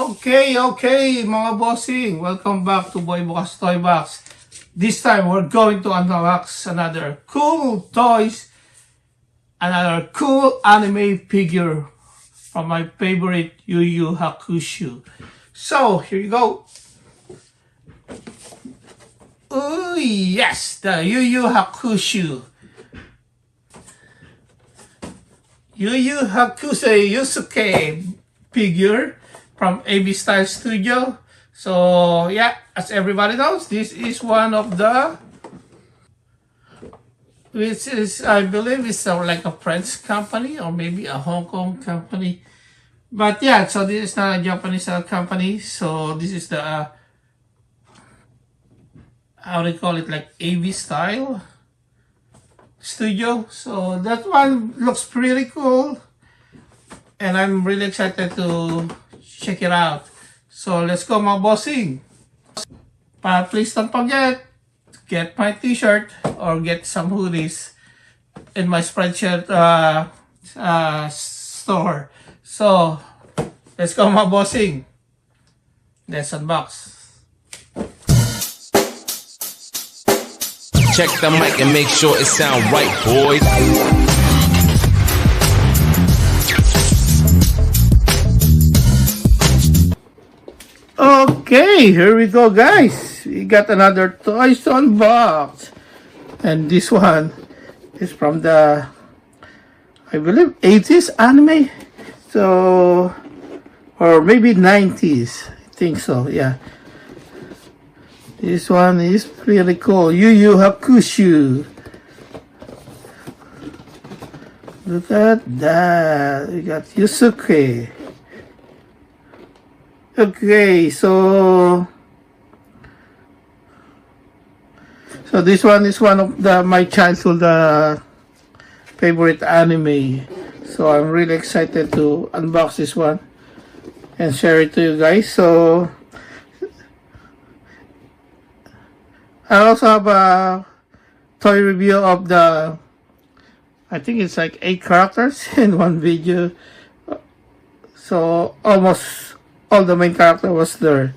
Okay, mga bossing. Welcome back to Boy Bukas Toy Box. This time, we're going to unbox another cool toys, another cool anime figure from my favorite Yu Yu Hakusho. So, here you go. Oh yes, the Yu Yu Hakusho. YuYu Hakusho Yusuke figure from ABYStyle Studio. So yeah, as everybody knows, this is one of the, which is, I believe it's like a French company or maybe a Hong Kong company. But yeah, so this is not a Japanese company. So this is the, how do you call it, like ABYStyle Studio. So that one looks pretty cool. And I'm really excited to check it out. So let's go, mga bossing. But please don't forget, get my t-shirt or get some hoodies in my Spreadshirt store. So let's go, mga bossing. Let's unbox. Check the mic and make sure it sound right, boys. Okay, here we go, guys. We got another toys to unbox. And this one is from the, I believe, 80s anime. So, or maybe 90s. I think so, yeah. This one is pretty cool. Yu Yu Hakusho. Look at that. We got Yusuke. Okay, so this one is one of my childhood favorite anime. So I'm really excited to unbox this one and share it to you guys. So I also have a toy review of the, I think it's like 8 characters in one video. So almost all the main character was there,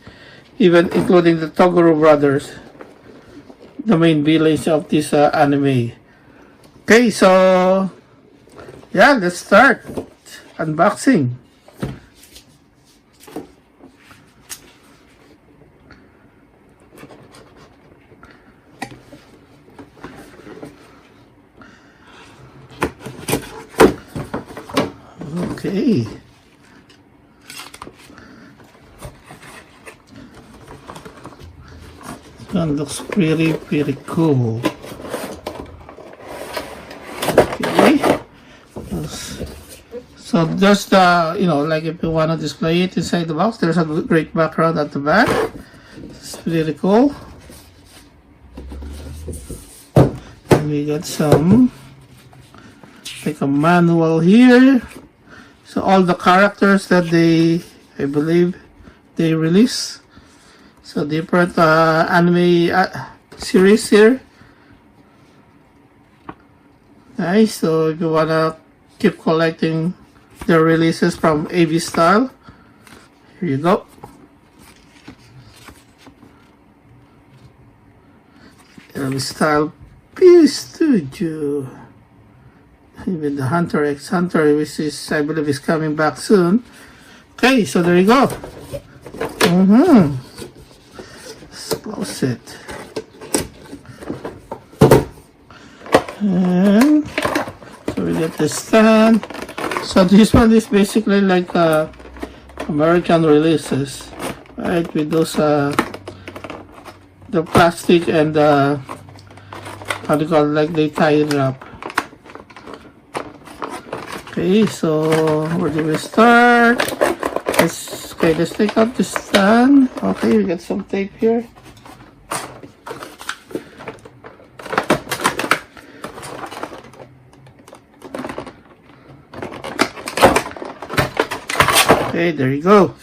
even including the Toguro brothers, the main villains of this anime. Okay, so yeah, let's start unboxing. Okay. One looks pretty cool. Okay. So just like if you want to display it inside the box, there's a great background at the back. It's pretty cool. And we got some, like a manual here. So all the characters that I believe they release. So different anime series here. Nice. So if you wanna keep collecting the releases from ABYStyle, here you go. ABYStyle P Studio. Even the Hunter X Hunter, which is, I believe, is coming back soon. Okay, so there you go. Let's close it. And so we get the stand. So this one is basically like American releases, right? With those the plastic and how do you call it? Like they tie it up. Okay, so where do we start? Let's take out the stand. Okay, we got some tape here. Okay, there you go.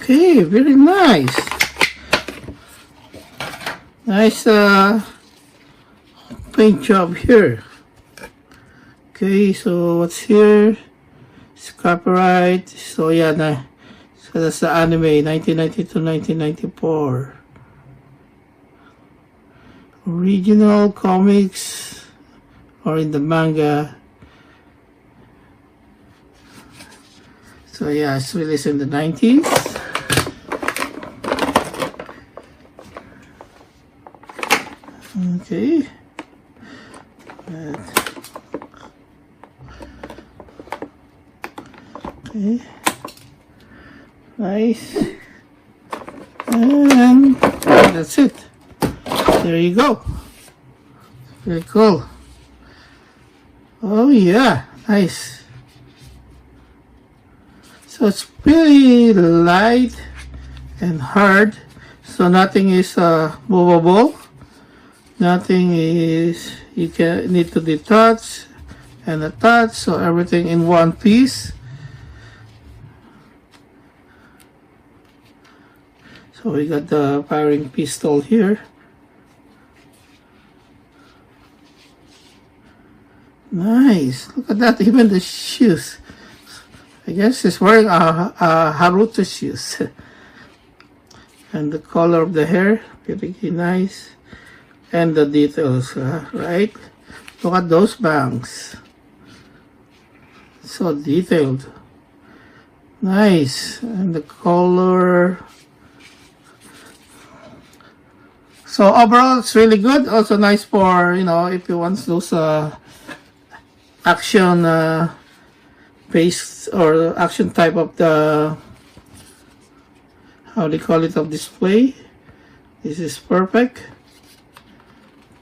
Okay, very nice. Nice paint job here. Okay, so what's here? It's copyright. So yeah, so that's the anime, 1992-1994. Original comics or in the manga. So yeah, it's released in the 90s. Okay. Okay. Nice. And that's it. There you go. Very cool. Oh yeah, nice. So it's pretty light and hard. So nothing is movable. Nothing is, you can need to detach and attach. So everything in one piece. So we got the firing pistol here. Nice. Look at that. Even the shoes. I guess he's wearing a Haruto shoes. And the color of the hair. Pretty nice. And the details. Right? Look at those bangs. So detailed. Nice. And the color. So overall, it's really good. Also nice for, you know, if you want those action based or action type of the, how do you call it, of display. This is perfect.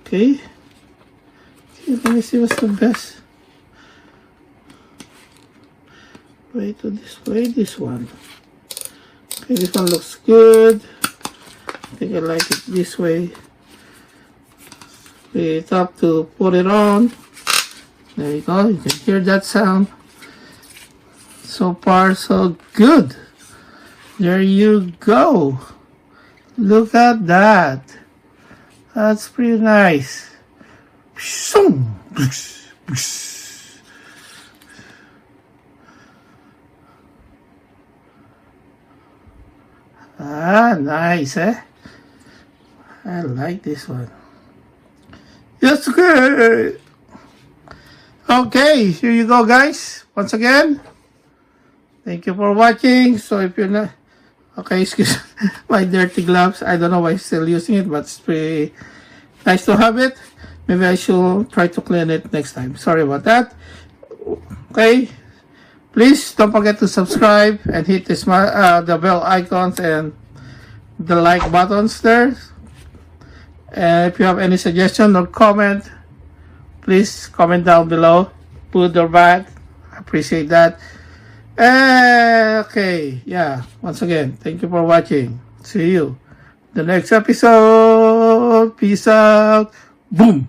Okay. Let me see what's the best way to display this one. Okay, this one looks good. I think I like it this way. We have to put it on. There you go. You can hear that sound. So far, so good. There you go. Look at that. That's pretty nice. Ah, nice, eh? I like this one. Yes, good. Okay, here you go, guys. Once again, thank you for watching. So if you're not, okay, excuse my dirty gloves. I don't know why I'm still using it, but it's pretty nice to have it. Maybe I should try to clean it next time. Sorry about that. Okay, please don't forget to subscribe and hit the bell icons and the like buttons there. And if you have any suggestion or comment, please comment down below, good or bad. I appreciate that. Okay, yeah, once again, thank you for watching. See you the next episode. Peace out. Boom.